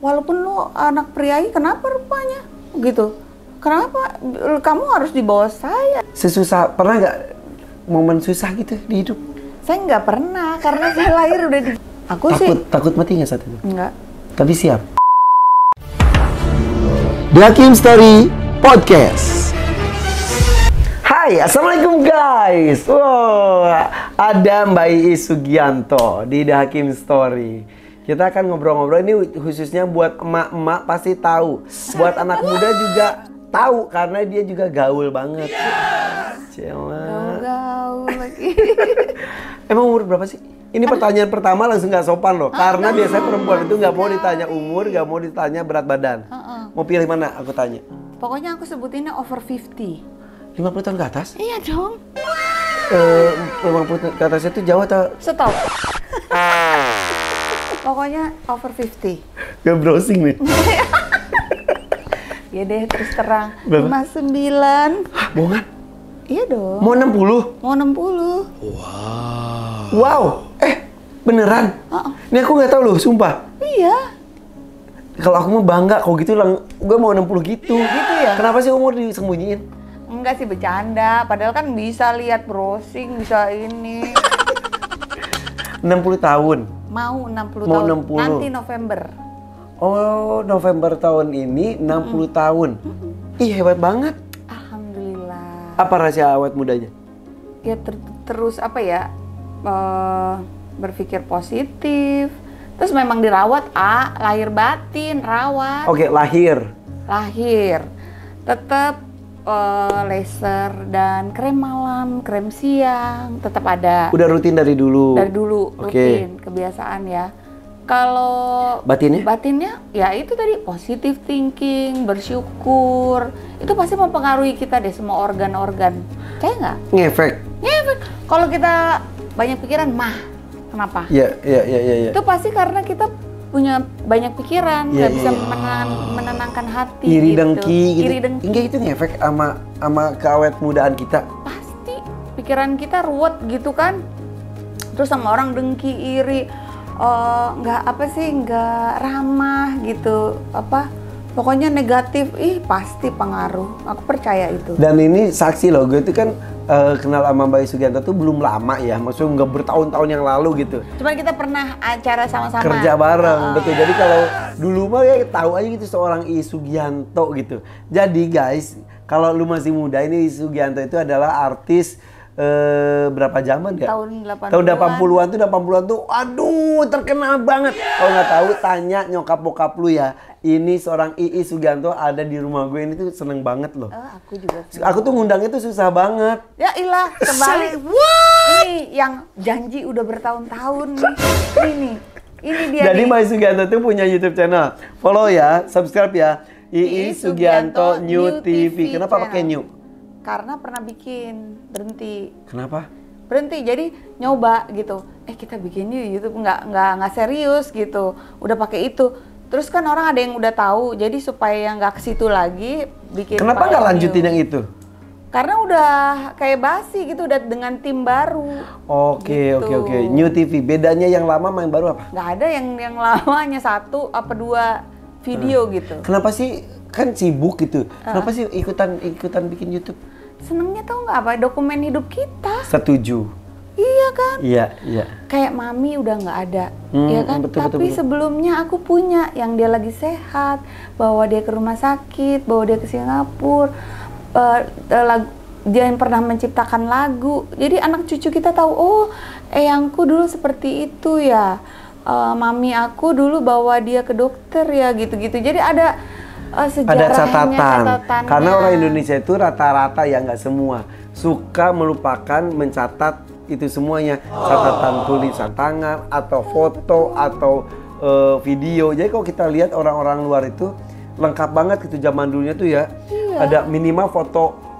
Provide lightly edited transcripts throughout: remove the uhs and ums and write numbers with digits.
walaupun lu anak priai, kenapa rupanya? Gitu. Kenapa kamu harus di bawah saya? Sesusah, pernah nggak momen susah gitu di hidup? Saya nggak pernah, karena saya lahir udah di... Aku Takut mati nggak saat itu? Nggak. Tapi siap. The Hakim Story Podcast. Hai, assalamualaikum guys. Wow, ada Mbak Iis Sugianto di The Hakim Story. Kita akan ngobrol-ngobrol ini khususnya buat emak-emak pasti tahu. Buat anak muda juga tahu karena dia juga gaul banget. Gaul lagi. Emang umur berapa sih? Ini pertanyaan pertama langsung nggak sopan loh. Karena biasanya perempuan itu nggak mau ditanya umur, nggak mau ditanya berat badan. Mau pilih mana aku tanya? Pokoknya aku sebutinnya over 50. 50 tahun ke atas? Iya dong. 50 ke atas itu jauh atau? Stop. Pokoknya over 50. Gak browsing nih. Ya deh, terus terang. Berapa? 59. Hah, bohongan? Iya dong. Mau 60? Mau 60. Wow. Beneran? Ini aku nggak tahu loh, sumpah. Iya. Kalau aku mau bangga, kok gitu gue mau 60 gitu. Gitu ya? Kenapa sih umur disembunyiin? Enggak sih, bercanda. Padahal kan bisa lihat browsing, bisa ini. 60 tahun? Mau 60 Mau tahun. 60. Nanti November. Oh, November tahun ini 60 tahun. Ih, hebat banget. Alhamdulillah. Apa rahasia awet mudanya? Ya terus apa ya? Berpikir positif. Terus memang dirawat, lahir batin, rawat. Oke, lahir. Tetap laser dan krem malam, krem siang, tetap ada. Udah rutin dari dulu? Dari dulu, rutin, kebiasaan ya. Kalau batinnya, ya itu tadi positive thinking, bersyukur. Itu pasti mempengaruhi kita deh, semua organ-organ. Percaya nggak? Ngefek? Ngefek. Kalau kita banyak pikiran, kenapa? Iya. Itu pasti karena kita punya banyak pikiran, nggak bisa menenangkan hati. Iri gitu. dengki gitu. Iri dengki. Enggak, itu ngefek sama keawet mudaan kita. Pasti pikiran kita ruwet gitu kan. Terus sama orang dengki, iri, nggak ramah gitu, pokoknya negatif, pasti pengaruh. Aku percaya itu. Dan ini saksi loh, gue itu kan kenal sama Mbak Iis Sugianto tuh belum lama ya, maksudnya nggak bertahun-tahun yang lalu gitu. Cuman kita pernah acara sama-sama. Kerja bareng, betul. Jadi kalau dulu mah ya tahu aja gitu seorang Iis Sugianto gitu. Jadi guys, kalau lu masih muda, ini Iis Sugianto itu adalah artis berapa zaman ya? Tahun 80-an tuh, aduh terkenal banget. Kalau nggak tahu tanya nyokap bokap lu ya. Ini seorang Iis Sugianto ada di rumah gue, ini tuh seneng banget loh. Aku juga. Aku tuh ngundangnya tuh susah banget. Ya ilah, kembali. Ini yang janji udah bertahun-tahun nih. Ini dia. Jadi nih. Mbak Iis Sugianto tuh punya YouTube channel. Follow ya, subscribe ya. Iis Sugianto New TV. Kenapa pakai new? Karena pernah bikin, berhenti. Kenapa? Berhenti, jadi nyoba gitu. Kita bikin YouTube nggak serius gitu. Udah pakai itu. Terus kan orang ada yang udah tahu, jadi supaya nggak ke situ lagi bikin. Kenapa nggak lanjutin yang itu? Karena udah kayak basi gitu, udah dengan tim baru. Oke. New TV. Bedanya yang lama sama yang baru apa? Nggak ada yang lama, hanya 1 apa 2 video gitu. Kenapa sih? Kan sibuk gitu. Kenapa sih ikutan bikin YouTube? Senengnya tau nggak apa? Dokumen hidup kita. Setuju. Iya kan? Iya. Kayak mami udah nggak ada, ya kan? Tapi sebelumnya aku punya yang dia lagi sehat, bawa dia ke rumah sakit, bawa dia ke Singapura, dia yang pernah menciptakan lagu. Jadi anak cucu kita tahu, eyangku dulu seperti itu ya. Mami aku dulu bawa dia ke dokter ya, gitu-gitu. Jadi ada catatan. Karena orang Indonesia itu rata-rata ya, nggak semua, suka melupakan mencatat itu semuanya. Catatan tulisan tangan atau foto atau video. Jadi kalau kita lihat orang-orang luar itu lengkap banget gitu. Zaman dulunya tuh ya, ada minimal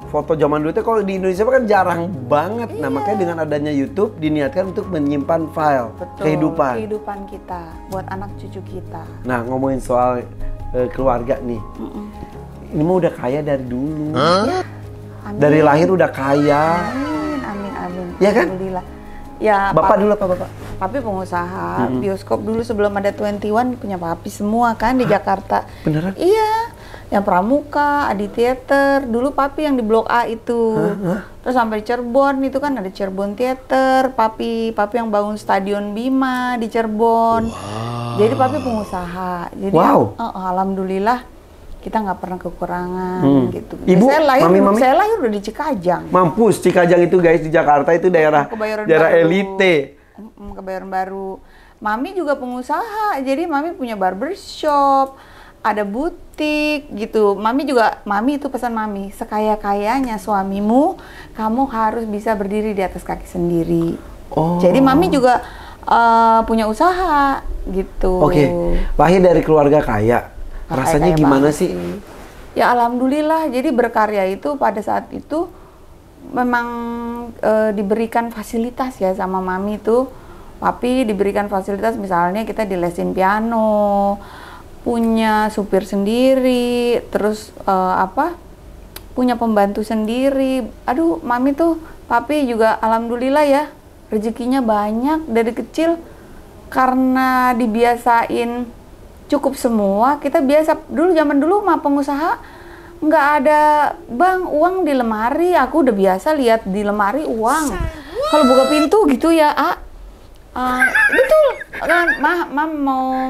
foto zaman dulu itu. Kalau di Indonesia kan jarang banget. Nah, makanya dengan adanya YouTube diniatkan untuk menyimpan file. Betul, kehidupan kita buat anak cucu kita. Nah, ngomongin soal keluarga nih, ini mah udah kaya dari dulu. Ya, dari lahir udah kaya. Amin. Ya kan? Alhamdulillah. Ya. Bapak dulu apa bapak? Papi pengusaha bioskop dulu sebelum ada 21 punya papi semua kan di Jakarta. Beneran? Iya. Yang Pramuka, Adi Theater, dulu papi yang di Blok A itu. Terus sampai Cirebon itu kan ada Cirebon Theater, papi yang bangun Stadion Bima di Cirebon. Jadi papi pengusaha. Jadi alhamdulillah kita nggak pernah kekurangan gitu. Ibu, saya lahir udah di Cikajang. Mampus, Cikajang itu guys di Jakarta itu daerah elite. Kebayoran Baru. Mami juga pengusaha, jadi mami punya barbershop, ada butik gitu. Mami itu pesan mami, sekaya-kayanya suamimu, kamu harus bisa berdiri di atas kaki sendiri. Jadi mami juga punya usaha gitu. Lahir dari keluarga kaya. Rasanya gimana sih? Ya alhamdulillah, jadi berkarya itu pada saat itu memang diberikan fasilitas ya sama mami tuh. Papi diberikan fasilitas, misalnya kita dilesin piano, punya supir sendiri, terus punya pembantu sendiri. Aduh, mami tuh, papi juga alhamdulillah ya, rezekinya banyak dari kecil karena dibiasain cukup semua. Kita biasa dulu, zaman dulu mah pengusaha nggak ada uang di lemari. Aku udah biasa lihat di lemari uang. Kalau buka pintu gitu ya, betul kan, mam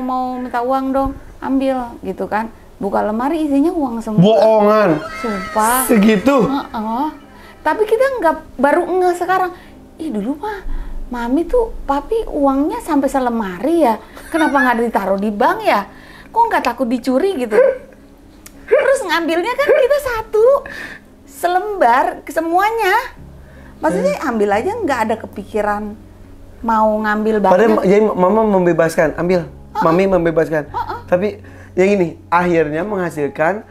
mau minta uang dong, ambil gitu kan. Buka lemari isinya uang semua. Bohongan. Sumpah. Segitu. Tapi kita baru sekarang. Dulu mah mami tuh papi uangnya sampai selemari ya. Kenapa nggak ditaruh di bank ya? Kok nggak takut dicuri gitu? Terus ngambilnya kan kita satu selembar semuanya. Maksudnya ambil aja, nggak ada kepikiran mau ngambil banyak. Padahal jadi mama membebaskan, ambil. Mami membebaskan. Tapi yang ini akhirnya menghasilkan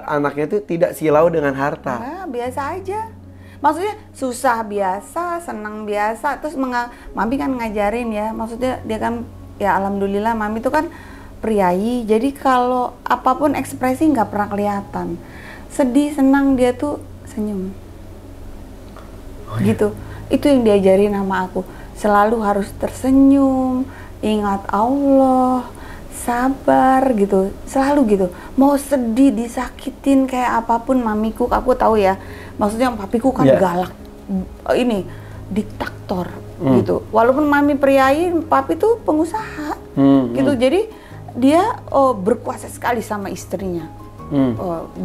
anaknya itu tidak silau dengan harta. Biasa aja. Maksudnya susah biasa, senang biasa. Terus mami kan ngajarin ya. Maksudnya dia kan ya alhamdulillah mami itu kan priayi. Jadi kalau apapun ekspresi nggak pernah kelihatan. Sedih, senang dia tuh senyum. Gitu. Itu yang diajarin sama aku. Selalu harus tersenyum, ingat Allah, sabar gitu, selalu gitu. Mau sedih, disakitin kayak apapun mamiku, aku tahu ya. Maksudnya papiku kan galak, ini diktator gitu. Walaupun mami priayi, papi tuh pengusaha gitu. Jadi dia berkuasa sekali sama istrinya.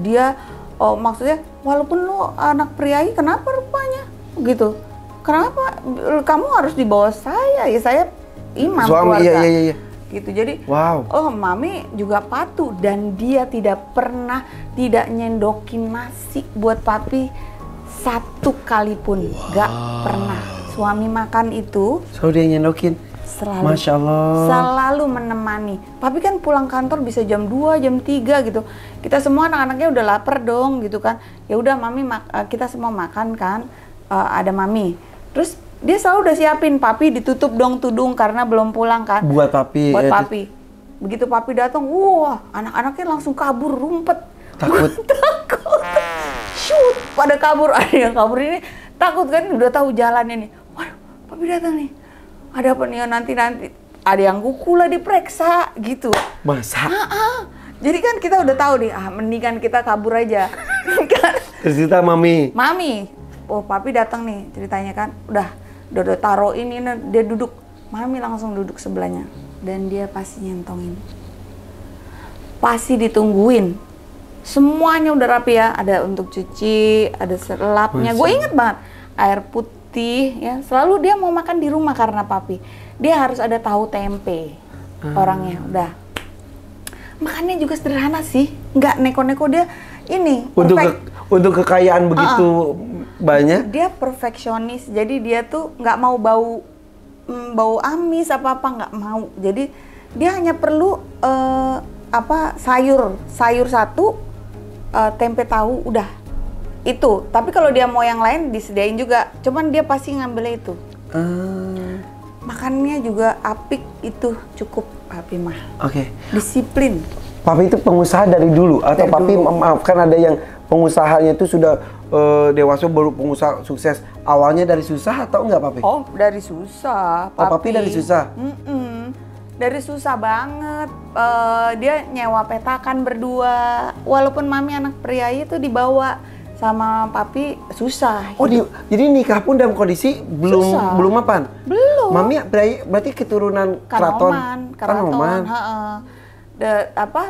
Dia maksudnya walaupun lo anak priayi, kenapa rupanya gitu? Kenapa kamu harus di bawah saya? Ya saya imam suami, keluarga. Iya. Gitu. Jadi mami juga patuh dan dia tidak pernah tidak nyendokin nasi buat papi satu kali pun. Gak pernah. Suami makan itu selalu dia nyendokin. Selalu. Masya Allah. Selalu menemani. Papi kan pulang kantor bisa jam 2, jam 3 gitu. Kita semua anak-anaknya udah lapar dong gitu kan. Ya udah mami kita semua makan kan. Ada mami. Terus dia selalu udah siapin, papi ditutup dong tudung karena belum pulang kan. Buat papi. Papi. Begitu papi datang, wah anak-anaknya langsung kabur, rumpet. Takut. Takut. Shoot, pada kabur. Ada yang kabur ini takut kan, udah tahu jalannya nih. Waduh, papi datang nih. Ada apa nih nanti. Ada yang kuku lah diperiksa gitu. Masa? Jadi kan kita udah tahu nih, mendingan kita kabur aja. Terus kita mami. Papi datang nih ceritanya kan, udah taruh ini, dia duduk, mami langsung duduk sebelahnya dan dia pasti nyentongin, pasti ditungguin, semuanya udah rapi ya, ada untuk cuci, ada selapnya, gue inget banget, air putih ya, selalu dia mau makan di rumah karena papi, dia harus ada tahu tempe, orangnya udah, makannya juga sederhana sih, nggak neko-neko dia ini. Untuk kekayaan begitu banyak. Dia perfeksionis, jadi dia tuh nggak mau bau amis apa nggak mau. Jadi dia hanya perlu sayur satu, tempe tahu udah itu. Tapi kalau dia mau yang lain disediain juga, cuman dia pasti ngambil itu. Makannya juga apik itu cukup papi mah. Disiplin. Papi itu pengusaha dari dulu atau papi dulu. Maaf kan ada yang pengusahanya itu sudah dewasa baru pengusaha sukses. Awalnya dari susah atau enggak, Papi? Oh, dari susah, Papi. Oh, Papi dari susah? Dari susah banget. Dia nyewa petakan berdua. Walaupun Mami anak priayi itu dibawa sama Papi susah. Oh, jadi nikah pun dalam kondisi belum mapan? Belum. Mami priayi berarti keturunan keraton? Kanoman.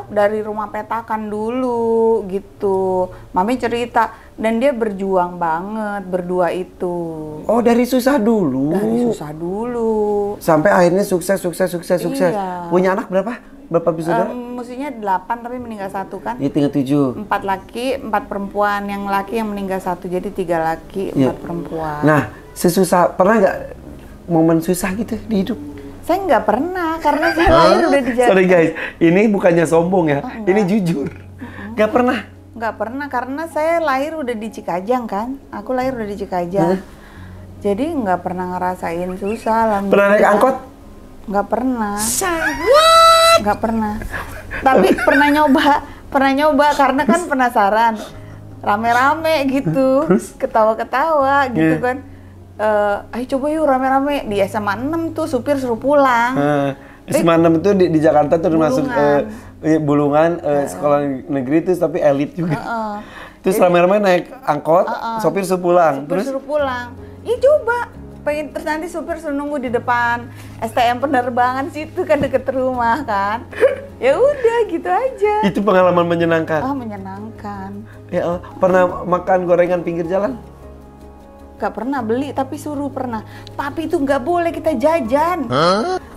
Dari rumah petakan dulu gitu. Mami cerita, dan dia berjuang banget berdua itu. Oh, dari susah dulu? Dari susah dulu. Sampai akhirnya sukses. Iya. Punya anak berapa? Berapa bersaudara? Mestinya 8 tapi meninggal 1 kan? Iya, tinggal 7. 4 laki, 4 perempuan. Yang laki yang meninggal 1, jadi 3 laki, 4 perempuan. Nah, pernah nggak momen susah gitu di hidup? Saya nggak pernah, karena saya lahir udah di Jakarta. Sorry guys, ini bukannya sombong ya, ini jujur. Nggak pernah? Nggak pernah, karena saya lahir udah di Cikajang kan. Aku lahir udah di Cikajang. Jadi nggak pernah ngerasain susah. Pernah naik angkot? Nggak pernah. Nggak pernah. Tapi pernah nyoba karena kan penasaran. Rame-rame gitu, ketawa-ketawa gitu kan. Ayo coba yuk rame-rame. Di SMA 6 tuh supir suruh pulang. SMA 6 itu di Jakarta tuh masuk Bulungan, sekolah negeri itu tapi elit juga. Terus rame-rame naik angkot, sopir suruh pulang. Suruh pulang. Iya coba. Terus nanti supir suruh nunggu di depan STM penerbangan situ kan, deket rumah kan. Ya udah gitu aja. Itu pengalaman menyenangkan. Menyenangkan. Ya Allah, pernah makan gorengan pinggir jalan? Gak pernah beli, tapi suruh pernah. Papi itu nggak boleh kita jajan.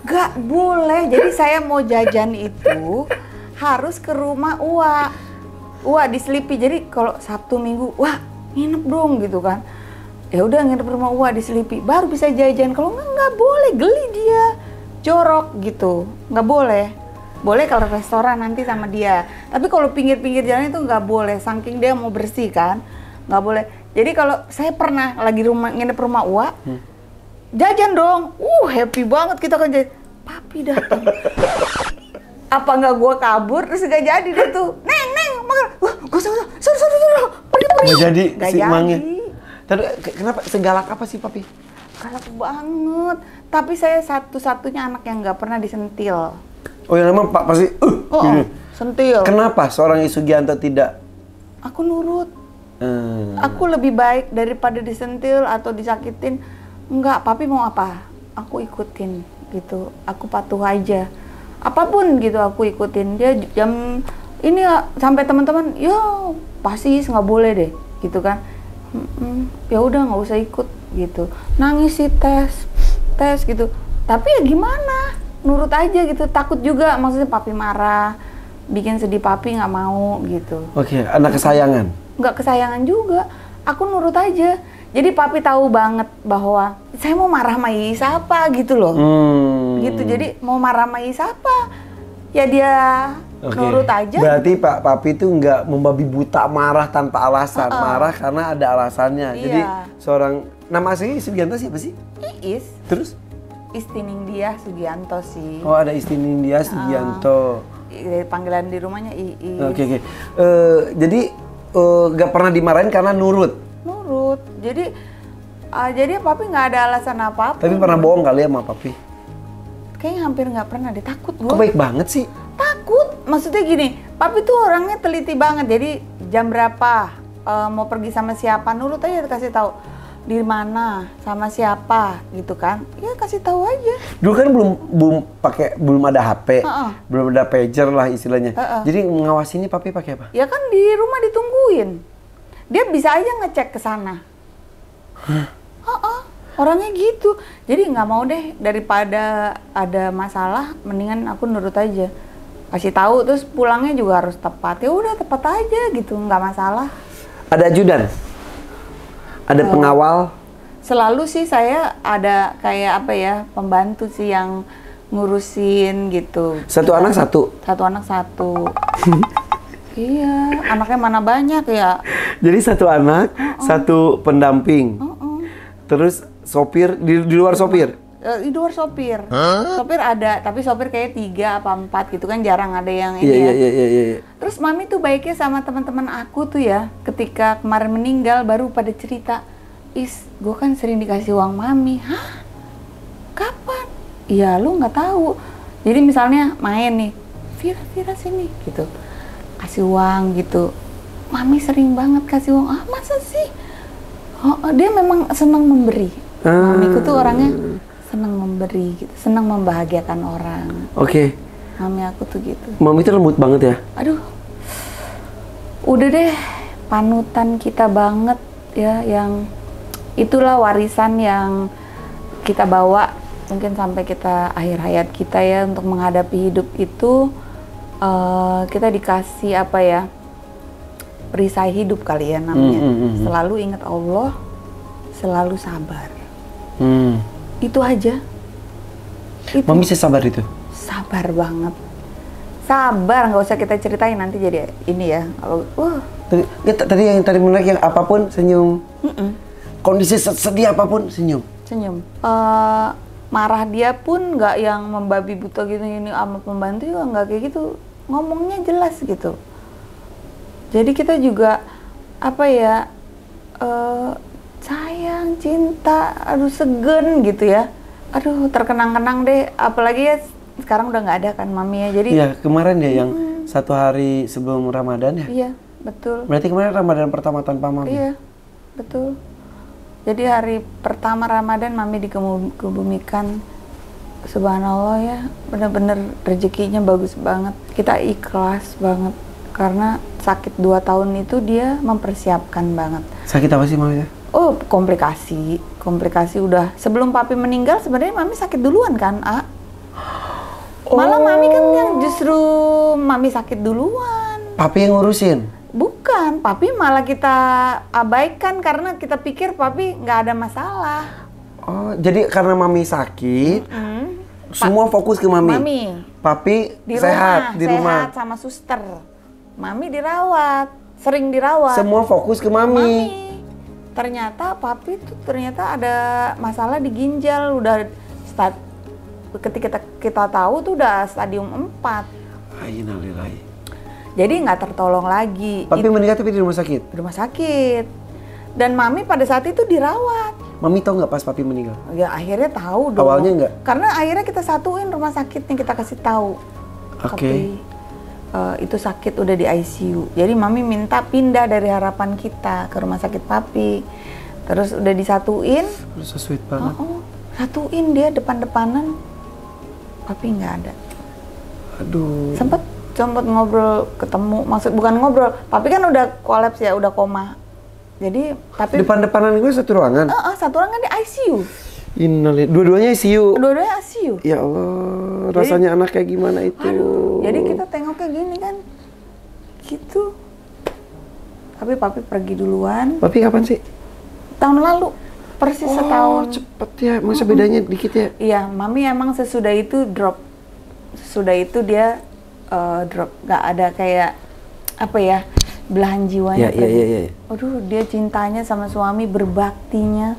Nggak boleh. Jadi saya mau jajan itu harus ke rumah Uwa di Selipi. Jadi kalau Sabtu Minggu, wah nginep dong gitu kan. Ya udah nginep rumah Uwa di Selipi, baru bisa jajan. Kalau nggak boleh, geli dia, jorok gitu. Nggak boleh. Boleh kalau restoran nanti sama dia. Tapi kalau pinggir-pinggir jalan itu nggak boleh. Saking dia mau bersih kan, nggak boleh. Jadi kalau saya pernah lagi nginep rumah Uwa, jajan dong. Happy banget kita kan jajan. Papi datang. Apa nggak gua kabur terus nggak jadi deh tuh. Neng, makan. Gua suruh. Pergi. Nggak jadi si emangnya. Tapi kenapa segalak apa sih Papi? Galak banget. Tapi saya satu-satunya anak yang nggak pernah disentil. Oh yang memang Pak pasti sentil. Kenapa seorang Sugianto tidak? Aku nurut. Aku lebih baik daripada disentil atau disakitin. Enggak, Papi mau apa? Aku ikutin gitu. Aku patuh aja. Apapun gitu aku ikutin. Dia jam ini sampai teman-teman, ya pasti nggak boleh deh, gitu kan. Ya udah nggak usah ikut gitu. Nangis sih tes gitu. Tapi ya gimana? Nurut aja gitu. Takut juga, maksudnya Papi marah, bikin sedih Papi nggak mau gitu. Oke, anak kesayangan. Nggak kesayangan juga, aku nurut aja. Jadi Papi tahu banget bahwa saya mau marah sama Iis apa gitu loh. Gitu, jadi mau marah sama Iis apa, ya dia nurut aja. Berarti Pak Papi itu nggak membabi buta marah tanpa alasan. Marah karena ada alasannya. Iya. Jadi seorang, nama asli Sugianto siapa sih? Iis. Terus? Istiningdia Sugianto sih. Oh ada Istiningdia Sugianto. Panggilan di rumahnya Iis. Oke. Jadi nggak pernah dimarahin karena nurut. Jadi Papi nggak ada alasan apa-apa. Tapi pernah bohong kali ya sama Papi? Kayaknya hampir nggak pernah deh. Takut gue. Kok baik banget sih? Takut. Maksudnya gini, Papi tuh orangnya teliti banget. Jadi jam berapa mau pergi sama siapa, nurut aja kasih tahu. Di mana, sama siapa gitu kan. Ya kasih tahu aja. Dulu kan belum ada HP, belum ada pager lah istilahnya. Jadi ngawasinnya Papi pakai apa? Ya kan di rumah ditungguin. Dia bisa aja ngecek ke sana. Orangnya gitu. Jadi nggak mau deh, daripada ada masalah, mendingan aku nurut aja. Kasih tahu, terus pulangnya juga harus tepat. Ya udah tepat aja gitu, nggak masalah. Ada ajudan? Ada pengawal? Selalu sih saya ada kayak apa ya, pembantu sih yang ngurusin gitu. Satu anak satu? Satu anak satu. Iya, anaknya mana banyak ya. Jadi satu anak, satu pendamping. Terus sopir, di luar sopir? Di luar sopir. Sopir ada, tapi sopir kayak 3 apa 4 gitu kan, jarang ada yang ini Iya. Terus mami tuh baiknya sama teman-teman aku tuh ya, ketika kemarin meninggal baru pada cerita, gue kan sering dikasih uang mami. Hah? Kapan? Ya lu nggak tahu. Jadi misalnya main nih, Vira sini gitu, kasih uang gitu. Mami sering banget kasih uang. Ah masa sih? Oh, dia memang senang memberi. Mamiku tuh orangnya senang memberi gitu, senang membahagiakan orang. Oke. Mami aku tuh gitu. Mami itu lembut banget ya? Aduh, udah deh, panutan kita banget ya, yang itulah warisan yang kita bawa mungkin sampai kita akhir hayat kita ya, untuk menghadapi hidup itu. Kita dikasih apa ya, perisai hidup kali ya namanya. Selalu ingat Allah, selalu sabar. Itu aja. Itu. Mami bisa sabar itu? Sabar banget. Sabar, nggak usah kita ceritain nanti jadi ini ya. Tadi yang tadi menarik yang apapun senyum. Kondisi sedih apapun senyum. Senyum. Marah dia pun nggak yang membabi buta gini sama pembantu juga nggak kayak gitu. Ngomongnya jelas gitu. Jadi kita juga apa ya, sayang, cinta, aduh segen gitu ya. Aduh terkenang-kenang deh, apalagi ya sekarang udah nggak ada kan mami ya. Jadi iya kemarin ya yang 1 hari sebelum Ramadan ya. Iya betul. Berarti kemarin Ramadan pertama tanpa mami. Iya betul. Jadi hari pertama Ramadan mami dikebumikan. Subhanallah ya, bener-bener rezekinya bagus banget. Kita ikhlas banget karena sakit 2 tahun itu dia mempersiapkan banget. Sakit apa sih mami? Oh komplikasi udah sebelum papi meninggal sebenarnya mami sakit duluan kan, Malah mami kan yang justru mami sakit duluan. Papi yang ngurusin? Bukan, papi malah kita abaikan karena kita pikir papi nggak ada masalah. Oh, jadi karena mami sakit, semua fokus ke mami. Papi di sehat di rumah. Sehat sama suster. Mami dirawat, sering dirawat. Semua fokus ke mami. Ternyata papi tuh ada masalah di ginjal, udah ketika kita tahu tuh udah stadium 4. Innalillahi. Jadi nggak tertolong lagi. Papi meninggal tapi di rumah sakit? Di rumah sakit. Dan mami pada saat itu dirawat. Mami tahu nggak pas papi meninggal? Ya akhirnya tahu dong. Awalnya nggak? Karena akhirnya kita satuin rumah sakitnya, kita kasih tahu. Oke. Itu sakit udah di ICU. Jadi mami minta pindah dari harapan kita ke rumah sakit papi. Terus udah disatuin. So sweet banget. Satuin dia depan-depanan. Papi nggak ada. Aduh. Sempet ngobrol, ketemu. Bukan ngobrol. Papi kan udah kolaps ya, udah koma. Jadi papi depan-depanan gue satu ruangan. Satu ruangan di ICU. Innalillahi. Dua-duanya ICU. Dua-duanya ICU. Ya Allah, rasanya anak kayak gimana itu? Aduh, jadi kita tengok kayak gini kan. Gitu. Tapi papi pergi duluan. Papi kapan sih? Tahun lalu. Persis setahun. Cepet ya. Masa bedanya dikit ya? Iya, mami emang sesudah itu drop. Sesudah itu dia drop. Gak ada kayak apa ya, belahan jiwanya. Iya. Aduh, dia cintanya sama suami, berbaktinya.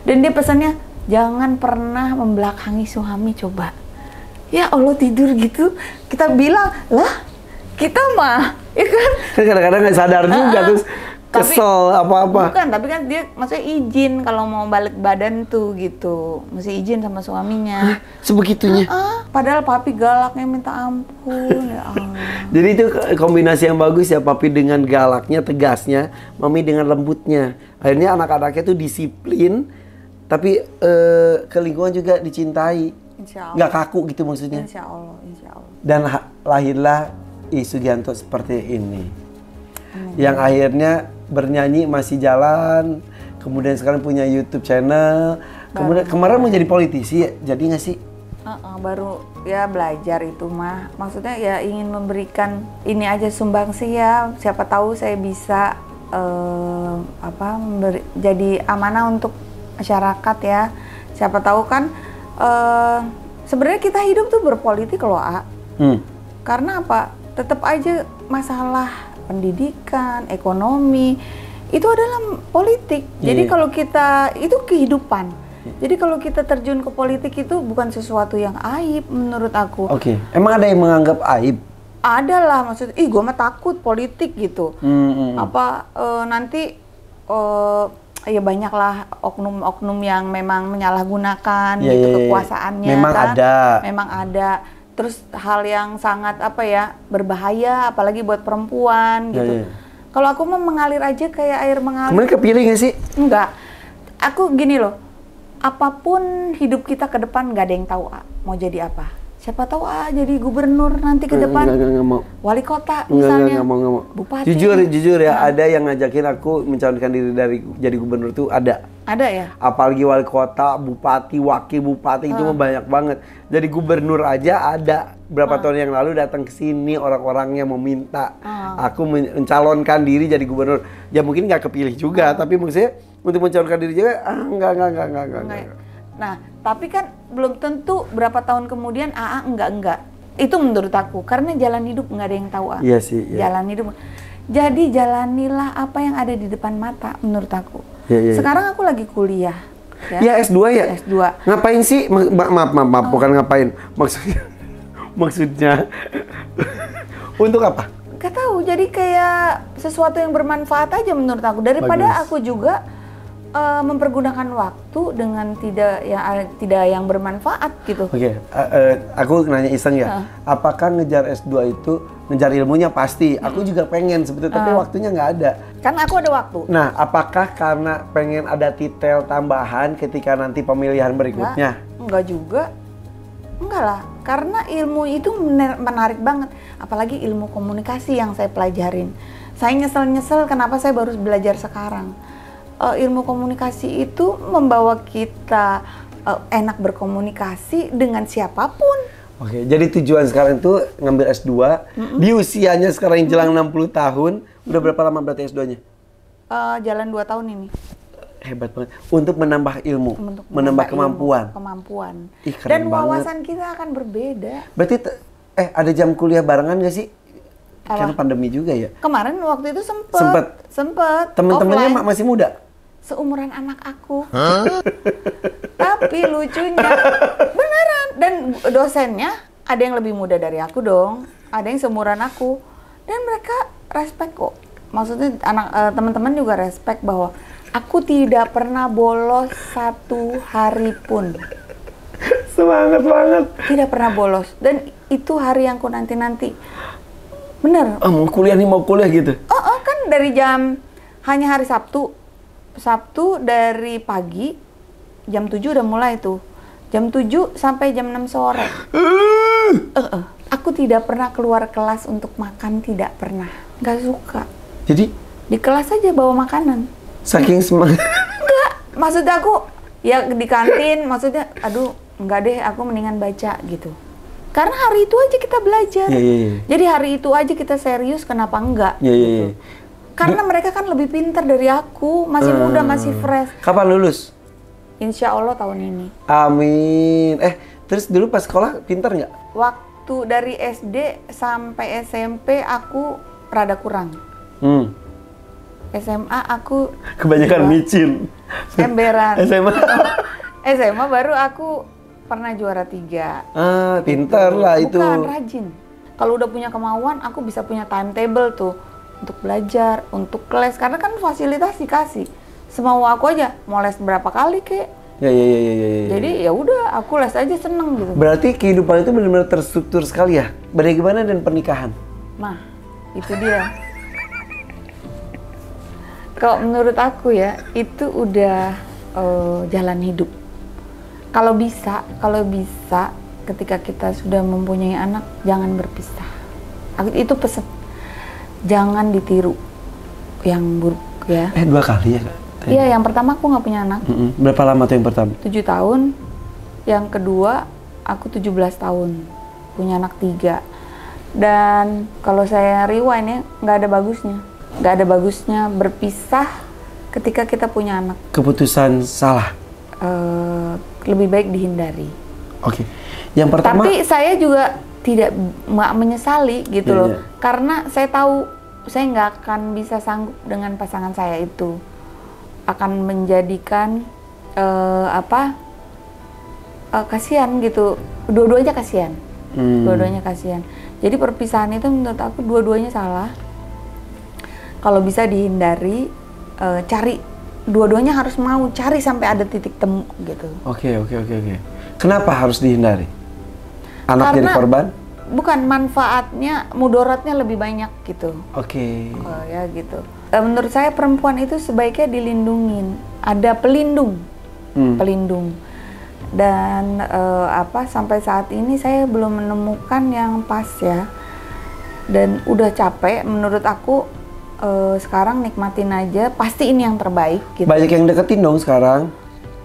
Dan dia pesannya, jangan pernah membelakangi suami, coba. Ya Allah, tidur gitu. Kita bilang, lah kita mah, ya kan? Kadang-kadang nggak sadar juga, terus kesel apa-apa. Bukan, tapi kan dia maksudnya izin kalau mau balik badan tuh gitu. Mesti izin sama suaminya. Sebegitunya? Padahal papi galaknya minta ampun, ya Allah. Jadi itu kombinasi yang bagus ya, papi dengan galaknya, tegasnya, mami dengan lembutnya. Akhirnya anak-anaknya tuh disiplin, tapi ke lingkungan juga dicintai. Insya Allah. Nggak kaku gitu maksudnya. Insya Allah. Dan lahirlah Sugianto seperti ini. Yang akhirnya bernyanyi masih jalan, kemudian sekarang punya YouTube channel, kemudian kemarin mau jadi politisi ya, jadi nggak sih? Baru ya belajar itu mah, maksudnya ya ingin memberikan ini aja sumbangsi ya, siapa tahu saya bisa jadi amanah untuk masyarakat ya, siapa tahu kan sebenarnya kita hidup tuh berpolitik loh, karena apa? Tetap aja masalah pendidikan, ekonomi, itu adalah politik. Jadi kalau kita, itu kehidupan. Jadi kalau kita terjun ke politik itu bukan sesuatu yang aib menurut aku. Oke. Emang ada yang menganggap aib? Ada lah, maksudnya, gue mah takut politik gitu. Nanti ya banyaklah oknum-oknum yang memang menyalahgunakan gitu kekuasaannya. Memang ada. Terus hal yang sangat berbahaya, apalagi buat perempuan gitu. Kalau aku mah mengalir aja kayak air mengalir. Kemarin kepilih nggak sih? Enggak. Aku gini loh, apapun hidup kita ke depan nggak ada yang tahu mau jadi apa. Siapa tahu jadi gubernur nanti ke depan, nggak mau. Wali kota misalnya, nggak mau. Bupati. Jujur ya, ada yang ngajakin aku mencalonkan diri dari jadi gubernur tuh ada. Ada ya? Apalagi wali kota, bupati, wakil bupati itu mah banyak banget. Jadi gubernur aja ada. Berapa tahun yang lalu datang ke sini orang-orangnya meminta aku mencalonkan diri jadi gubernur. Ya mungkin nggak kepilih juga, tapi maksudnya untuk mencalonkan diri juga enggak. Nah, tapi kan belum tentu berapa tahun kemudian enggak. Itu menurut aku, karena jalan hidup nggak ada yang tahu. Iya sih. Iya. Jalan hidup. Jadi jalanilah apa yang ada di depan mata menurut aku. Iya. Sekarang aku lagi kuliah. Ya S2 ya? S2. Ngapain sih? Maaf, bukan ngapain. Maksudnya untuk apa? Gak tahu, jadi kayak sesuatu yang bermanfaat aja menurut aku. Daripada aku juga mempergunakan waktu dengan tidak yang bermanfaat gitu. Oke. Aku nanya iseng ya. Apakah ngejar S2 itu ngejar ilmunya pasti? Aku juga pengen sebetulnya, tapi waktunya nggak ada. Kan aku ada waktu. Nah, apakah karena pengen ada titel tambahan ketika nanti pemilihan berikutnya? Enggak juga. Enggak lah, karena ilmu itu menarik banget. Apalagi ilmu komunikasi yang saya pelajarin. Saya nyesel kenapa saya baru belajar sekarang. Ilmu komunikasi itu membawa kita enak berkomunikasi dengan siapapun. Oke, jadi tujuan sekarang itu ngambil S2 di usianya sekarang yang jelang 60 tahun. Udah berapa lama berarti S2-nya? Jalan 2 tahun ini. Hebat banget. Untuk menambah ilmu, menambah kemampuan. Dan wawasan kita akan berbeda. Berarti ada jam kuliah barengan nggak sih? Karena pandemi juga ya. Kemarin waktu itu sempet. Temen-temennya masih muda? Seumuran anak aku. Tapi lucunya beneran, dan dosennya ada yang lebih muda dari aku dong, ada yang seumuran aku, dan mereka respect kok. Maksudnya teman-teman juga respect bahwa aku tidak pernah bolos 1 hari pun. Semangat banget. Tidak pernah bolos, dan itu hari yang ku nanti-nanti. Bener. Mau kuliah gitu? Kan dari hanya hari Sabtu dari pagi, jam 7 udah mulai tuh. Jam 7 sampai jam 6 sore. Aku tidak pernah keluar kelas untuk makan, tidak pernah. Gak suka. Jadi? Di kelas aja bawa makanan. Saking semangat? Enggak, maksud aku, ya di kantin, maksudnya, enggak deh, aku mendingan baca gitu. Karena hari itu aja kita belajar. Jadi hari itu aja kita serius, kenapa enggak? Gitu. Karena mereka kan lebih pintar dari aku, masih muda, masih fresh. Kapan lulus? Insya Allah tahun ini. Amin. Terus dulu pas sekolah pintar nggak? Waktu dari SD sampai SMP aku rada kurang. SMA aku kebanyakan micin. Emberan. SMA? SMA baru aku pernah juara 3. Pintar gitu. Lah itu. Bukan, rajin. Kalau udah punya kemauan, aku bisa punya timetable tuh. Untuk belajar, untuk les, karena kan fasilitas dikasih. Semau aku aja, mau les berapa kali kek. Ya. Jadi ya udah, aku les aja seneng gitu. Berarti kehidupan itu benar-benar terstruktur sekali ya? Bagaimana dengan pernikahan? Nah, itu dia. Kalau menurut aku ya, itu udah jalan hidup. Kalau bisa, ketika kita sudah mempunyai anak, jangan berpisah. Itu pesan. Jangan ditiru yang buruk ya. 2 kali ya? Iya, yang pertama aku nggak punya anak. Berapa lama tuh yang pertama? 7 tahun. Yang kedua aku 17 tahun, punya anak 3. Dan kalau saya rewind ya, nggak ada bagusnya berpisah ketika kita punya anak. Keputusan salah? Lebih baik dihindari. Oke. Yang pertama. Tapi saya juga tidak menyesali gitu loh. Karena saya tahu saya nggak akan bisa sanggup dengan pasangan saya itu. Akan menjadikan kasihan gitu. Dua-duanya kasihan. Dua-duanya kasihan. Jadi perpisahan itu menurut aku dua-duanya salah. Kalau bisa dihindari, cari, dua-duanya harus mau cari sampai ada titik temu gitu. Oke. Kenapa harus dihindari? Anak jadi korban? Bukan, manfaatnya, mudaratnya lebih banyak gitu. Oke. Oh ya gitu. Menurut saya perempuan itu sebaiknya dilindungin. Ada pelindung, pelindung. Dan sampai saat ini saya belum menemukan yang pas ya. Dan udah capek. Menurut aku sekarang nikmatin aja. Pasti ini yang terbaik. Gitu. Banyak yang deketin dong sekarang.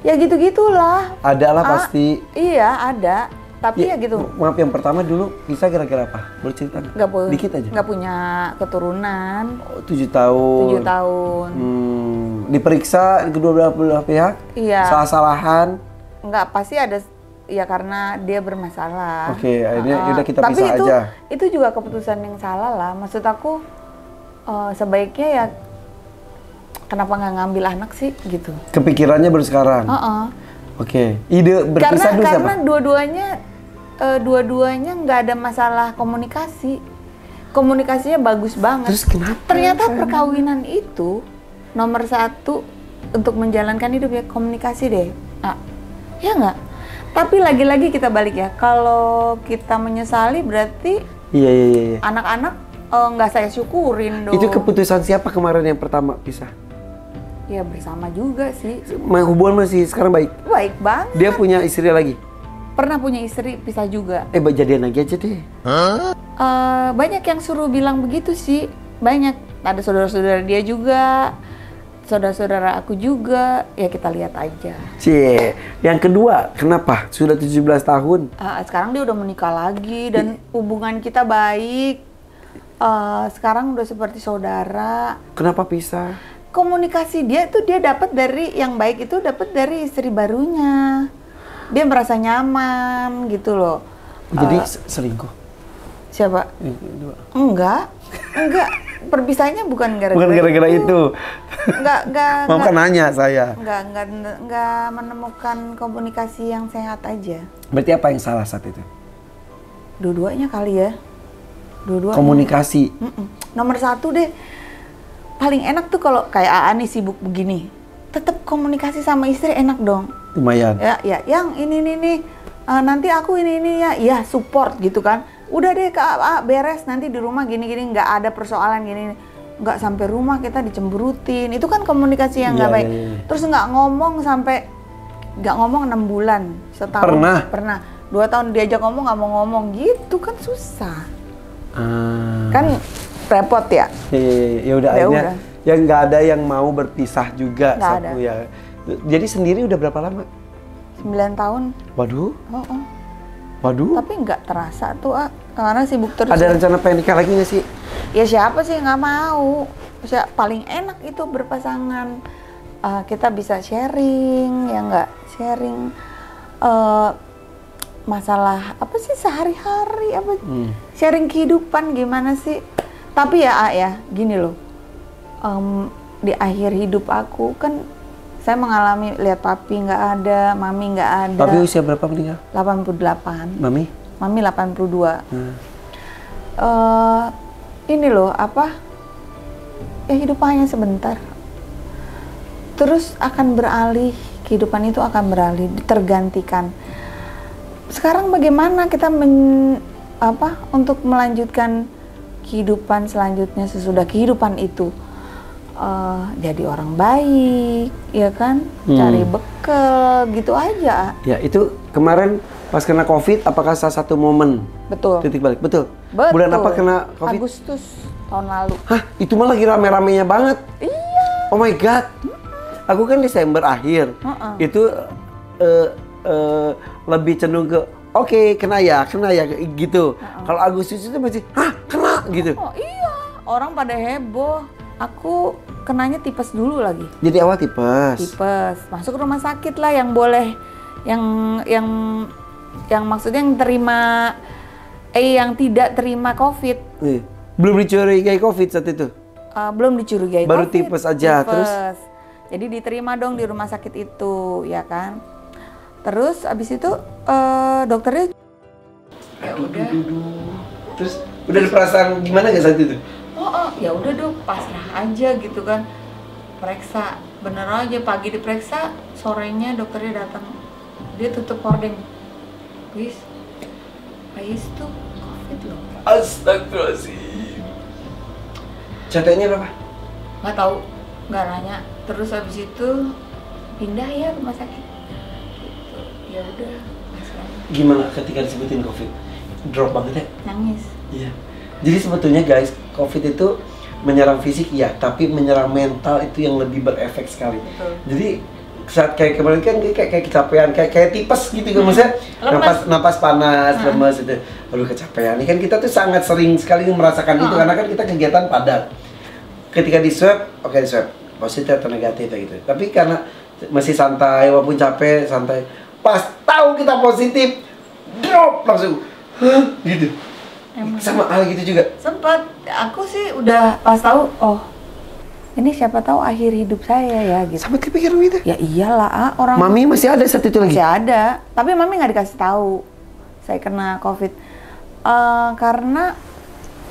Ya gitu-gitulah. Ada lah pasti. Iya ada. Tapi ya gitu. Maaf, yang pertama dulu bisa kira-kira apa? Boleh cerita? Dikit aja. Nggak punya keturunan. 7 tahun. 7 tahun. Diperiksa kedua belah pihak? Iya. Salah-salahan? Nggak, pasti ada. Ya karena dia bermasalah. Oke, akhirnya udah kita pisah tapi aja. Itu juga keputusan yang salah lah. Maksud aku sebaiknya ya kenapa nggak ngambil anak sih gitu. Kepikirannya baru sekarang? Oke. Ide berpisah dulu siapa? Karena dua-duanya nggak ada masalah komunikasi. Komunikasinya bagus banget. Terus kenapa? Ternyata perkawinan itu nomor 1 untuk menjalankan hidup ya komunikasi deh. Ya nggak? Tapi lagi-lagi kita balik ya. Kalau kita menyesali berarti iya. Anak-anak nggak saya syukurin dong. Itu keputusan siapa kemarin yang pertama pisah? Ya bersama juga sih. Hubungan masih sekarang baik? Baik banget. Dia punya istri lagi? Pernah punya istri, pisah juga. Jadian lagi aja deh. Banyak yang suruh bilang begitu sih. Banyak. Ada saudara-saudara dia juga. Saudara-saudara aku juga. Ya kita lihat aja. Yang kedua, kenapa? Sudah 17 tahun. Sekarang dia udah menikah lagi. Dan hubungan kita baik. Sekarang udah seperti saudara. Kenapa pisah? Komunikasi dia dapat dari yang baik itu dapat dari istri barunya. Dia merasa nyaman gitu loh. Jadi selingkuh? Siapa? Enggak. Perpisahannya bukan gara-gara itu. Enggak. Mau kan nanya saya. Enggak menemukan komunikasi yang sehat aja. Berarti apa yang salah saat itu? Dua-duanya kali ya. Dua-duanya. Komunikasi. Nomor 1 deh. Paling enak tuh kalau kayak Aa nih sibuk begini. Tetap komunikasi sama istri enak dong. Lumayan. Ya, yang ini nih. Nanti aku ini ya support gitu kan. Udah deh Kak, beres nanti di rumah gini-gini, nggak ada persoalan gini. Nggak sampai rumah kita dicemberutin. Itu kan komunikasi yang nggak baik. Terus nggak ngomong 6 bulan, setahun. Pernah. 2 tahun diajak ngomong nggak mau ngomong gitu kan susah. Kan repot ya. Ya udah akhirnya. Ya nggak ada yang mau berpisah juga. Nggak ada. Ya. Jadi sendiri udah berapa lama? 9 tahun. Waduh. Waduh. Tapi nggak terasa tuh, karena sibuk terus. Ada rencana pengen nikah lagi nggak sih? Ya siapa sih nggak mau? Paling enak itu berpasangan. Kita bisa sharing, ya nggak? Sharing masalah apa sih sehari-hari apa? Sharing kehidupan gimana sih? Tapi ya gini loh. Di akhir hidup aku kan saya mengalami lihat papi nggak ada, mami nggak ada. Papi usia berapa meninggal? 88. Mami? Mami 82. Ini loh ya hidup hanya sebentar. Terus akan beralih, kehidupan itu akan beralih, tergantikan. Sekarang bagaimana kita untuk melanjutkan kehidupan selanjutnya sesudah kehidupan itu? Jadi orang baik, ya kan? Cari bekal, gitu aja. Ya itu kemarin pas kena COVID, apakah salah satu momen? Betul. Titik balik, betul. Bulan apa kena COVID? Agustus tahun lalu. Hah, itu mah lagi rame-ramenya banget. Iya. Oh my God. Aku kan Desember akhir. Itu lebih cenderung ke oke, kena ya gitu. Kalau Agustus itu masih kena gitu. Oh iya, orang pada heboh. Aku kenanya tipes dulu lagi. Jadi awal tipes. Masuk rumah sakit lah yang boleh, yang maksudnya yang terima, yang tidak terima COVID. Belum dicurigai COVID saat itu? Belum dicurigai baru COVID. Tipes aja, terus? Jadi diterima dong di rumah sakit itu, ya kan? Terus abis itu dokternya Ya udah. Terus udah ada perasaan gimana gak saat itu? Ya udah dong, pasrah aja gitu kan. Periksa, bener aja pagi diperiksa, sorenya dokternya datang. Dia tutup hordeng. Ais tuh COVID loh. Astagfirullahaladzim. CT-nya berapa? Nggak tahu, nggak nanya. Terus habis itu pindah ya rumah sakit. Gitu. Ya udah, pasrah. Gimana ketika disebutin COVID? Drop banget ya? Nangis. Iya. Jadi sebetulnya guys, COVID itu menyerang fisik ya, tapi menyerang mental itu yang lebih berefek sekali. Betul. Jadi saat kayak kemarin kan kayak kecapean, kayak tipes gitu kan, maksudnya napas panas, lemes itu. Aduh kecapean. Ini kan kita tuh sangat sering sekali merasakan itu karena kan kita kegiatan padat. Ketika di swab, oke di swab positif atau negatif ya gitu. Tapi karena masih santai walaupun capek, santai. Pas tahu kita positif, drop langsung. Gitu. Emang. Sama hal gitu juga. Sempat, aku sih udah pas tahu, oh ini siapa tahu akhir hidup saya ya gitu. Sama kepikiran gitu. Ya iyalah, orang. Mami masih ada saat itu lagi. Masih ada, tapi mami nggak dikasih tahu saya kena COVID karena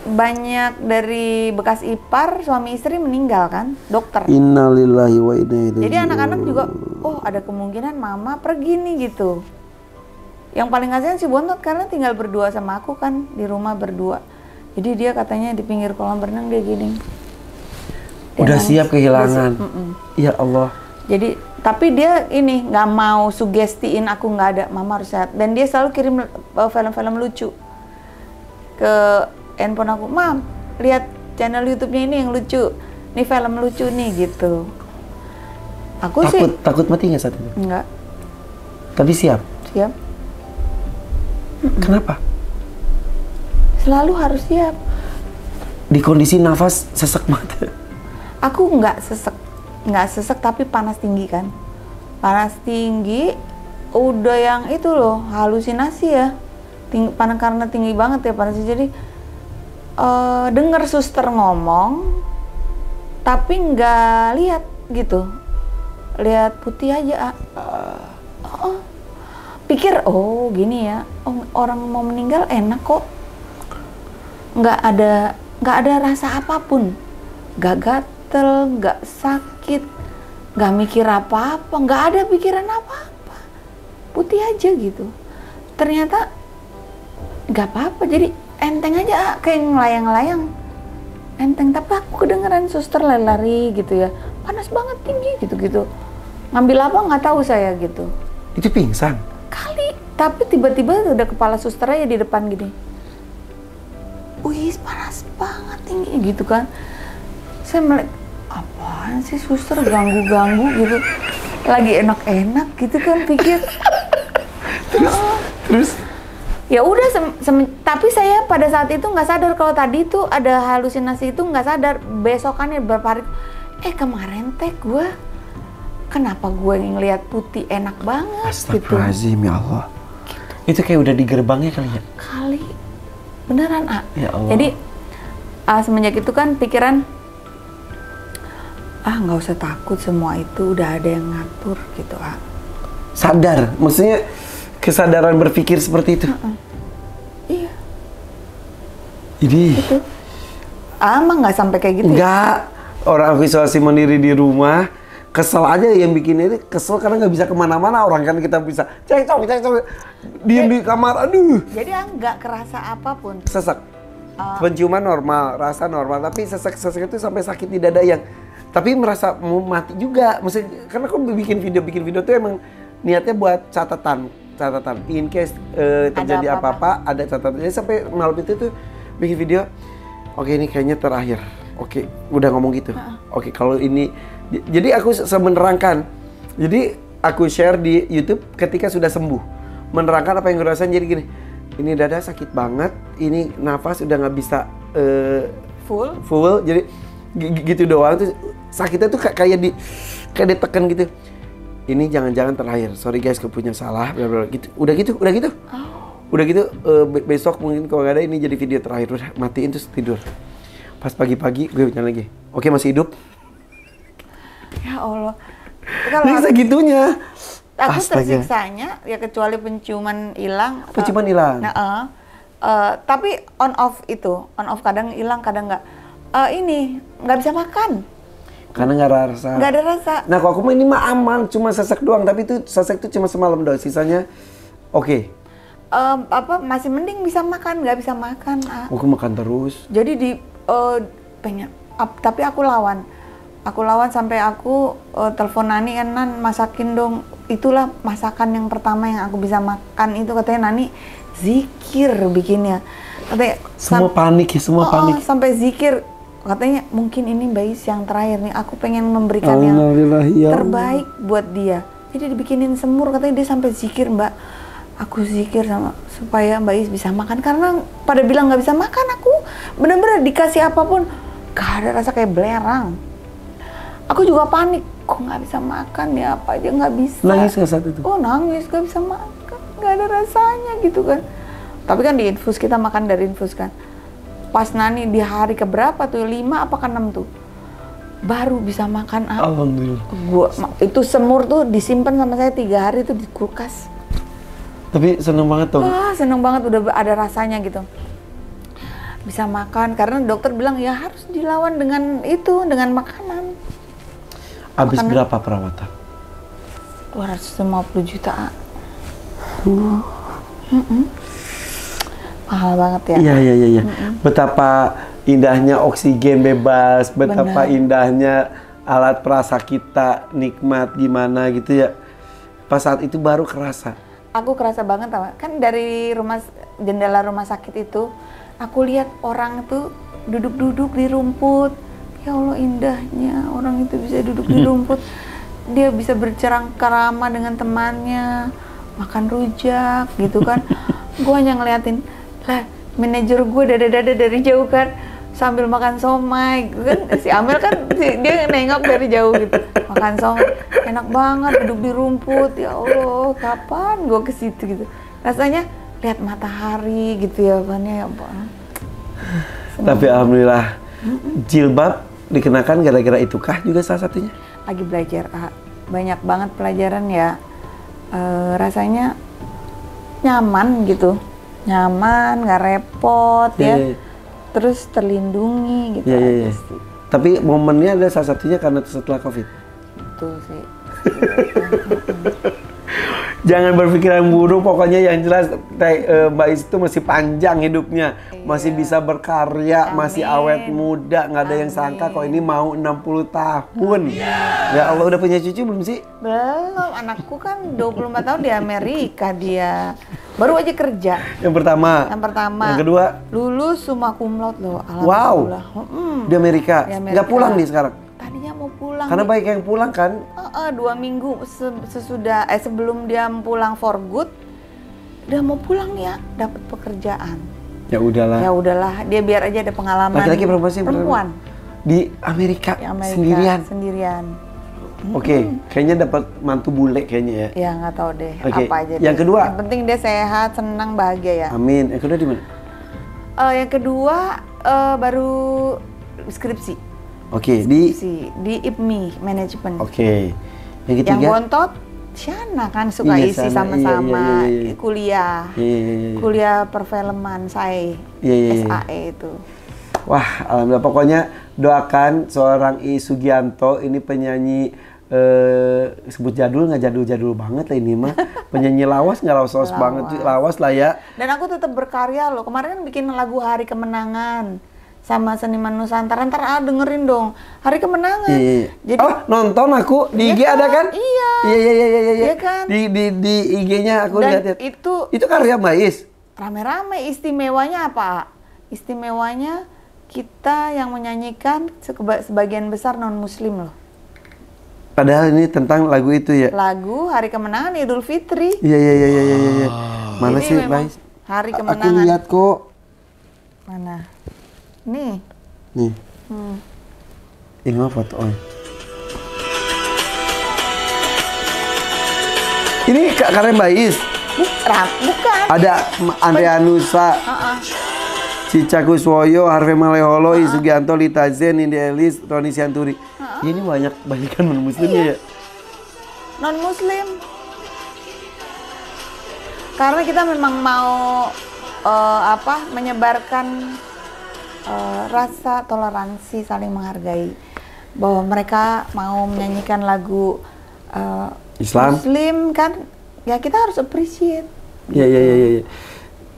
banyak dari bekas ipar suami istri meninggal kan, dokter. Innalillahi wa inna ilaihi raji'un. Jadi anak-anak juga, oh ada kemungkinan mama pergi nih gitu. Yang paling kasihan si Bontot karena tinggal berdua sama aku kan, di rumah berdua. Jadi dia katanya di pinggir kolam renang dia gini. Dia udah nangis. siap kehilangan. Ya Allah. Jadi tapi dia ini nggak mau sugestiin aku nggak ada, mama harus sehat. Dan dia selalu kirim film-film lucu ke handphone aku, mam lihat channel YouTube-nya ini yang lucu, ini film lucu nih gitu. Aku takut mati nggak saat itu? Enggak. Tapi siap. Kenapa? Selalu harus siap. Di kondisi nafas sesek banget. Aku nggak sesek tapi panas tinggi kan. Panas tinggi, udah yang itu loh, halusinasi ya. Karena tinggi banget ya panasnya. Jadi denger suster ngomong, tapi nggak lihat gitu. Lihat putih aja. Pikir, oh gini ya, orang mau meninggal enak kok. Nggak ada rasa apapun. Nggak gatel, nggak sakit, nggak mikir apa-apa, nggak ada pikiran apa-apa, putih aja gitu. Ternyata nggak apa-apa, jadi enteng aja, kayak ngelayang-layang, enteng. Tapi aku kedengeran suster lari-lari gitu ya, panas banget tinggi gitu-gitu. Ngambil apa nggak tahu saya gitu. Itu pingsan? Kali, tapi tiba-tiba udah kepala suster aja di depan gini. Wih panas banget tinggi gitu kan. Saya melek, apaan sih suster ganggu-ganggu gitu, lagi enak-enak gitu kan pikir. Terus ya udah tapi saya pada saat itu nggak sadar kalau tadi itu ada halusinasi, itu nggak sadar. Besokannya beberapa hari, kemarin teh gue kenapa gue ngeliat putih enak banget. Astagfirullahaladzim gitu. Ya Allah gitu. Itu kayak udah di gerbangnya kali ya? Kali beneran Ya Allah. Jadi semenjak itu kan pikiran, nggak usah takut, semua itu udah ada yang ngatur gitu. Sadar, maksudnya kesadaran berpikir seperti itu. Iya. Jadi itu emang nggak sampai kayak gitu. Enggak, orang aku isolasi mandiri di rumah, kesel aja yang bikin ini, kesel karena nggak bisa kemana-mana. Orang kan kita bisa cekcok, diem di kamar, aduh. Jadi nggak kerasa apapun. Sesek, penciuman normal, rasa normal, tapi sesek itu sampai sakit di dada yang, tapi merasa mau mati juga. Maksudnya karena aku bikin video tuh emang niatnya buat catatan, in case terjadi apa-apa, ada catatan. Jadi sampai malam itu tuh bikin video, oke ini kayaknya terakhir. Oke, udah ngomong gitu. Oke, kalau ini, jadi aku menerangkan. Jadi aku share di YouTube ketika sudah sembuh, menerangkan apa yang gue rasain. Jadi gini, ini dada sakit banget, ini nafas udah nggak bisa full. Jadi gitu doang tuh sakitnya tuh kayak ditekan gitu. Ini jangan-jangan terakhir. Sorry guys, aku punya salah. Gitu. Udah gitu. Udah gitu. Besok mungkin kalau nggak ada ini jadi video terakhir. Udah matiin terus tidur. Pas pagi-pagi gue bilang lagi, oke masih hidup? Ya Allah. Ini segitunya. Aku tersiksanya ya kecuali penciuman hilang. Penciuman hilang. Tapi on off kadang hilang, kadang nggak. Ini nggak bisa makan. Karena nggak ada rasa. Nggak ada rasa. Nah, kalau aku mah ini mah aman, cuma sesek doang. Tapi itu sesek itu cuma semalam doang, sisanya oke. Masih mending bisa makan, nggak bisa makan. Aku makan terus. Jadi pengen, tapi aku lawan sampai aku telepon Nani, kan Nan masakin dong. Itulah masakan yang pertama yang aku bisa makan itu, katanya Nani zikir bikinnya. Katanya semua panik ya, semua panik. Sampai zikir, katanya mungkin ini Mbak Is yang terakhir nih, aku pengen memberikan yang terbaik buat dia. Jadi dibikinin semur, katanya dia sampai zikir, Mbak. Aku zikir supaya Mbak Is bisa makan, karena pada bilang nggak bisa makan. Aku bener-bener dikasih apapun gak ada rasa, kayak belerang. Aku juga panik, kok nggak bisa makan ya, apa aja nggak bisa. Nangis nggak saat itu? Oh nangis, nggak bisa makan, nggak ada rasanya gitu kan. Tapi kan di infus, kita makan dari infus kan. Pas Nani di hari keberapa tuh, 5 apa ke 6 tuh, baru bisa makan. Alhamdulillah. Itu semur tuh disimpan sama saya 3 hari tuh di kulkas. Tapi seneng banget tuh. Wah seneng banget, udah ada rasanya gitu. Bisa makan, karena dokter bilang ya harus dilawan dengan itu, dengan makanan. Habis berapa perawatan? 250 juta. Mahal banget ya. Iya. Betapa indahnya oksigen bebas, betapa indahnya alat perasa kita, nikmat gimana gitu ya. Pas saat itu baru kerasa. Aku kerasa banget, kan dari jendela rumah sakit itu, aku lihat orang tuh duduk-duduk di rumput. Ya Allah, indahnya orang itu bisa duduk di rumput. Dia bisa bercengkrama dengan temannya, makan rujak gitu kan. Gue hanya ngeliatin, lah manajer gue dada-dada dari jauh kan, sambil makan somai kan. Si Amel kan dia nengok dari jauh gitu, makan somai, enak banget duduk di rumput. Ya Allah, kapan gue ke situ gitu. Rasanya lihat matahari gitu ya, ya ampun. Tapi alhamdulillah, jilbab dikenakan gara-gara itukah juga salah satunya? Lagi belajar, banyak banget pelajaran ya. Rasanya nyaman gitu, nyaman, nggak repot ya. Terus terlindungi gitu aja sih. Tapi momennya ada salah satunya karena setelah COVID. Betul sih. Jangan berpikiran buruk, pokoknya yang jelas Mbak Is itu masih panjang hidupnya, masih bisa berkarya, masih awet muda, nggak ada yang sangka kok ini mau 60 tahun. Ya Allah, udah punya cucu belum sih? Belum, anakku kan 24 tahun di Amerika dia. Baru aja kerja. Yang pertama. Yang kedua? Lulus summa cum laude loh, alhamdulillah. Wow. Di Amerika. Nggak pulang nih sekarang? Tadinya mau pulang. Karena banyak yang pulang kan? 2 minggu sebelum dia pulang for good, udah mau pulang ya, dapat pekerjaan. Ya udahlah. Dia biar aja ada pengalaman. Laki-laki perempuan? Di Amerika sendirian. Oke, kayaknya dapat mantu bule kayaknya ya. Ya nggak tahu deh, apa aja. Yang kedua? Yang penting dia sehat, senang, bahagia ya. Amin. Yang kedua di mana? Yang kedua baru skripsi. Oke, di IPMI Management. Oke. Yang ketiga? Yang bontot Shana kan suka isi sama-sama kuliah. Kuliah perfilman saya. SAE itu. Wah, alhamdulillah, pokoknya doakan seorang I Sugianto, ini penyanyi sebut jadul nggak jadul banget lah ini mah. Penyanyi lawas nggak lawas banget, lawas lah ya. Dan aku tetap berkarya loh. Kemarin kan bikin lagu Hari Kemenangan sama seniman Nusantara, ntar dengerin dong Hari Kemenangan. Jadi, nonton aku di IG kan? Ada kan? Iya kan? Di IG-nya aku lihat. Itu karya Mbak Is. Rame-rame. Istimewanya apa? Istimewanya kita yang menyanyikan sebagian besar non Muslim loh. Padahal ini tentang lagu itu ya? Lagu Hari Kemenangan Idul Fitri. Iya. Mana jadi sih Mbak Is? Hari Kemenangan. Aku lihat kok. Mana? Nih. Ini mah foto. Ini karya Mbak Is? Bukan. Ada Andrea Nusa, Cica Kuswoyo, Harvey Maleholo, I Sugianto, Lita Zen, Indi Elis, Roni Sianturi. Ini banyak non-muslimnya ya? Non-muslim. Karena kita memang mau menyebarkan rasa toleransi, saling menghargai, bahwa mereka mau menyanyikan lagu Islam Muslim kan, ya kita harus appreciate. Ya,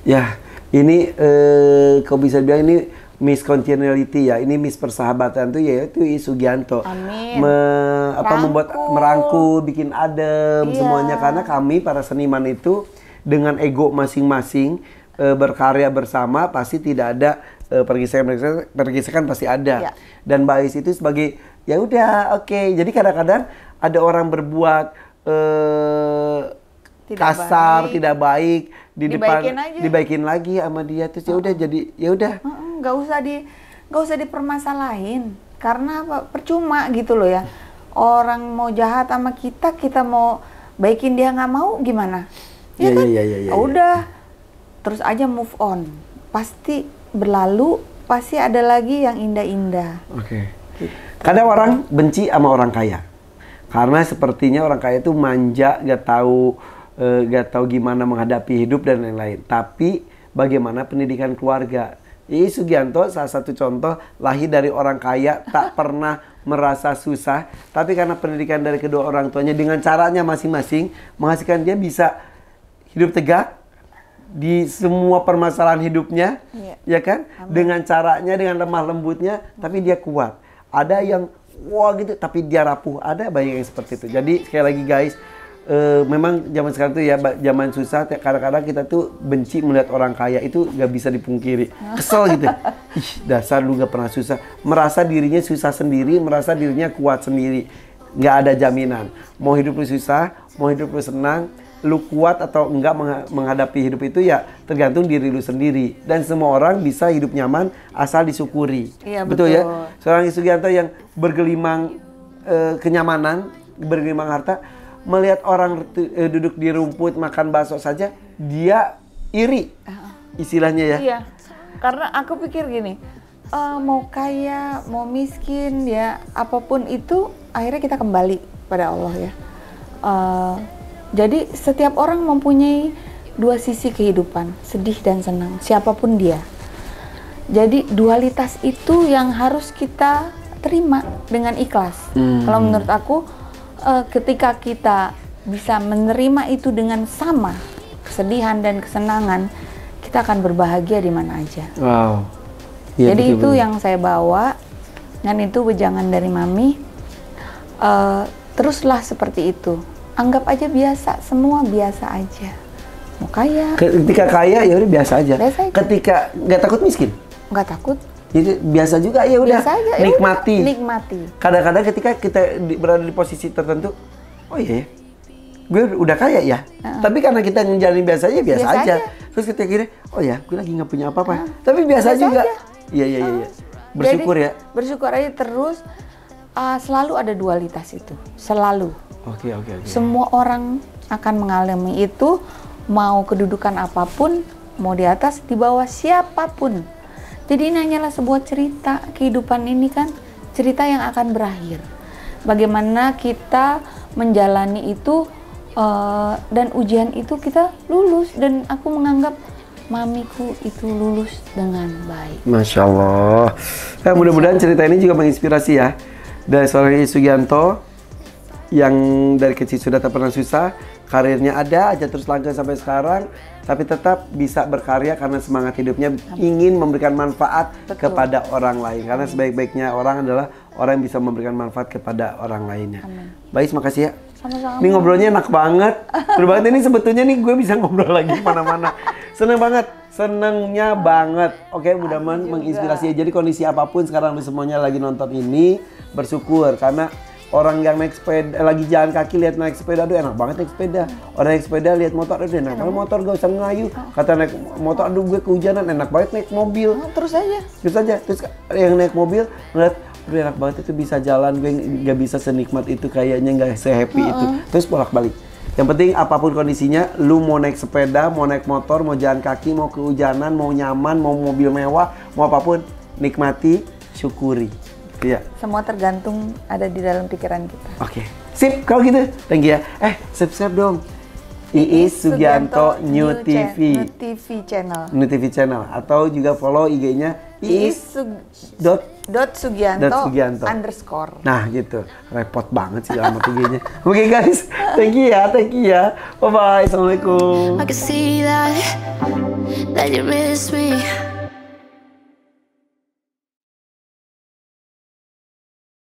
ya ini kau bisa bilang ini Miss Continuality ya, ini Miss Persahabatan tuh yaitu Sugianto. Amin. Membuat merangkul, bikin adem semuanya, karena kami para seniman itu dengan ego masing-masing berkarya bersama pasti tidak ada pergesekan pasti ada. Dan Mbak Ais itu sebagai ya udah oke. Jadi kadang-kadang ada orang berbuat kasar, tidak baik di depan, dibaikin lagi sama dia, terus ya udah jadi ya udah nggak usah dipermasalahin, karena apa, percuma gitu loh ya. Orang mau jahat sama kita, kita mau baikin dia nggak mau, gimana? Ya kan? Udah terus aja move on, pasti berlalu, pasti ada lagi yang indah-indah. Gitu. Kadang orang benci sama orang kaya karena sepertinya orang kaya itu manja, gak tahu gimana menghadapi hidup dan lain-lain. Tapi bagaimana pendidikan keluarga? Sugianto salah satu contoh, lahir dari orang kaya, tak pernah merasa susah, tapi karena pendidikan dari kedua orang tuanya dengan caranya masing-masing menghasilkan dia bisa hidup tegak di semua permasalahan hidupnya, ya kan? Amin. Dengan caranya, dengan lemah lembutnya, tapi dia kuat. Ada yang wah gitu, tapi dia rapuh. Ada banyak yang seperti itu. Jadi sekali lagi guys, memang zaman sekarang tuh ya zaman susah. Kadang-kadang kita tuh benci melihat orang kaya, itu gak bisa dipungkiri. Kesel gitu. Ih, dasar lu gak pernah susah. Merasa dirinya susah sendiri, merasa dirinya kuat sendiri. Gak ada jaminan. Mau hidup lu susah, mau hidup lu senang, lu kuat atau enggak menghadapi hidup itu ya tergantung diri lu sendiri. Dan semua orang bisa hidup nyaman asal disyukuri. Iya, betul ya? Seorang Sugianto yang bergelimang kenyamanan, bergelimang harta, melihat orang duduk di rumput makan bakso saja, dia iri. Istilahnya ya. Iya, karena aku pikir gini, mau kaya, mau miskin ya, apapun itu akhirnya kita kembali pada Allah ya. Jadi setiap orang mempunyai dua sisi kehidupan, sedih dan senang, siapapun dia. Jadi dualitas itu yang harus kita terima dengan ikhlas. Kalau menurut aku, ketika kita bisa menerima itu dengan sama, kesedihan dan kesenangan, kita akan berbahagia di mana aja. Wow. Ya, jadi itu yang saya bawa, dan itu wejangan dari Mami. Teruslah seperti itu. Anggap aja biasa, semua biasa aja. Mau kaya. Ketika kaya ya udah biasa aja. Ketika nggak takut miskin? Nggak takut. Jadi biasa juga ya udah. Nikmati. Nikmati. Kadang-kadang ketika kita berada di posisi tertentu, oh iya, gue udah kaya ya. Tapi karena kita ngejalanin biasa aja. Terus ketika kira, oh ya, gue lagi nggak punya apa-apa. Tapi biasa juga. Iya. Bersyukur. Jadi, ya. Bersyukur aja terus. Selalu ada dualitas itu. Selalu. Oke. Semua orang akan mengalami itu, mau kedudukan apapun, mau di atas, di bawah, siapapun. Jadi ini hanyalah sebuah cerita kehidupan ini kan, cerita yang akan berakhir. Bagaimana kita menjalani itu, dan ujian itu kita lulus, dan aku menganggap mamiku itu lulus dengan baik. Masya Allah. Mudah-mudahan cerita ini juga menginspirasi ya, dari seorang Sugianto yang dari kecil sudah tak pernah susah, karirnya ada aja terus langgeng sampai sekarang, tapi tetap bisa berkarya karena semangat hidupnya ingin memberikan manfaat kepada orang lain. Karena sebaik-baiknya orang adalah orang yang bisa memberikan manfaat kepada orang lainnya. Baik, makasih ya. Sama-sama. Ini ngobrolnya enak banget. Seru banget ini, sebetulnya nih gue bisa ngobrol lagi mana-mana. Seneng banget, senengnya banget. Oke, mudah-mudahan menginspirasi. Jadi kondisi apapun sekarang semuanya lagi nonton ini, bersyukur karena orang yang naik sepeda, lagi jalan kaki lihat naik sepeda, aduh enak banget naik sepeda. Orang naik sepeda lihat motor, aduh enak banget motor, gak usah ngayu. Kata naik motor, aduh gue kehujanan, enak banget naik mobil. Terus aja. Terus yang naik mobil ngeliat, aduh enak banget itu bisa jalan, gue gak bisa senikmat itu, kayaknya gak se-happy itu. Terus bolak-balik. Yang penting apapun kondisinya, lu mau naik sepeda, mau naik motor, mau jalan kaki, mau kehujanan, mau nyaman, mau mobil mewah, mau apapun, nikmati, syukuri. Iya. Semua tergantung ada di dalam pikiran kita. Oke. Sip, kalau gitu. Thank you ya. Subscribe dong. Iis Sugianto New TV. New TV channel. New TV channel. Atau juga follow IG-nya Sugianto _. Nah gitu, repot banget sih alamat IG-nya. Oke guys, thank you ya. Bye bye, assalamualaikum. I can see that you miss me.